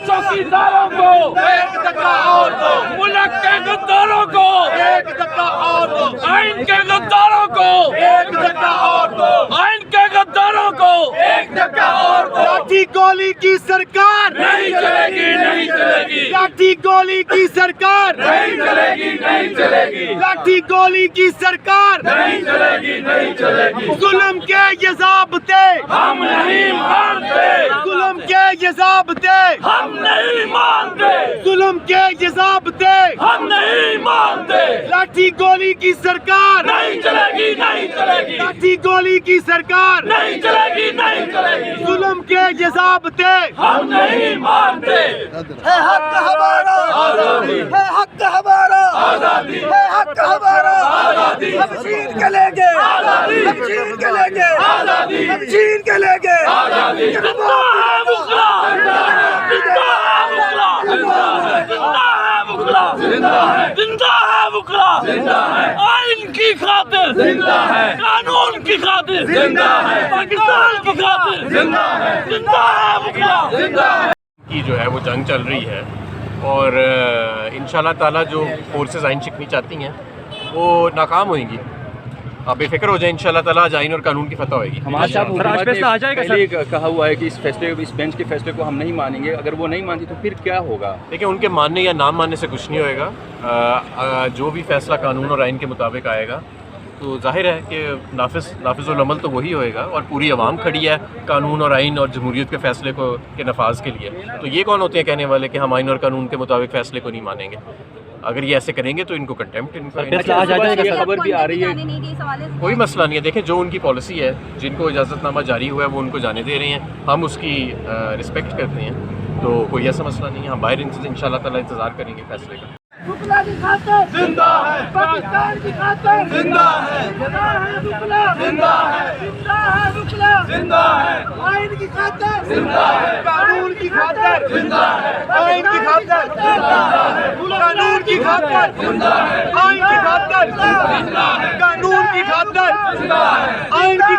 चौकीदारों को एक धक्का और दो, मुल्क के गद्दारों को एक धक्का और दो, आइन के गद्दारों को एक धक्का और दो, आइन के गद्दारों को एक धक्का और दो। लाठी गोली की सरकार नहीं चलेगी, नहीं चलेगी, लाठी गोली की सरकार नहीं चलेगी, नहीं चलेगी, लाठी गोली की सरकार नहीं चलेगी, नहीं चलेगी। जुल्म के ये ज़ाब्ते हम नहीं मानते, जुल्म के ये ज़ाब्ते हम नहीं मानते, जुल्म के ये ज़ाब्ते हम नहीं मानते। लाठी गोली की सरकार नहीं चलेगी, नहीं चलेगी, लाठी गोली की सरकार नहीं चलेगी, नहीं चलेगी, जुल्म के ये ज़ाब्ते हम नहीं मानते। है हक हमारा आजादी, है हक हमारा आजादी, है हक हमारा आजादी, हम छीन के लेंगे आजादी, हम छीन के लेंगे आजादी, हम छीन के लेंगे आजादी। जिंदा है मुगला, जिंदा है मुगला, जिंदा है मुगला, जिंदा है, जिंदा है मुगला, जिंदा है, आइन की खातिर जिंदा है, कानून की खातिर जिंदा है, पाकिस्तान की खातिर जिंदा है, जिंदा है मुगला, जिंदा है। की जो है वो जंग चल रही है और इंशाल्लाह ताला जो फोर्सेस आइन शिकनी चाहती हैं वो नाकाम होंगी। आप बेफिक्र हो जाए, इंशाल्लाह ताला आज आइन और कानून की फतह होगी। हमारे साथ फैसला आ जाएगा सर। कहा हुआ है कि इस बेंच के फैसले को हम नहीं मानेंगे। अगर वो नहीं मानती तो फिर क्या होगा? देखिए, उनके मानने या ना मानने से कुछ नहीं होएगा। जो भी फैसला कानून और आइन के मुताबिक आएगा तो जाहिर है कि नाफिजुल अमल तो वही होएगा और पूरी आवाम खड़ी है कानून और आइन और जमहूरियत के फ़ैसले को के नफाज के लिए। तो ये कौन होते हैं कहने वाले कि हम आइन और कानून के मुताबिक फ़ैसले को नहीं मानेंगे? अगर ये ऐसे करेंगे तो इनको कंटेम्प्ट, खबर भी आ रही है। कोई मसला नहीं है। देखें, जो उनकी पॉलिसी है, जिनको इजाज़तनामा जारी हुआ है वो उनको जाने दे रहे हैं, हम उसकी रिस्पेक्ट करते हैं, तो कोई ऐसा मसला नहीं है। हम बाहर इंशाल्लाह ताला इंतज़ार करेंगे फैसले का। बुकला की खातिर जिंदा है, पाकिस्तान की खातिर जिंदा है, जिंदा है बुकला, जिंदा है, जिंदा है बुकला, जिंदा है, आइन की खातिर जिंदा है, कानून की खातिर जिंदा है, आइन की खातिर कानून की खातिर जिंदा है, आइन की खातिर जिंदा है, कानून की खातिर जिंदा है। आइन की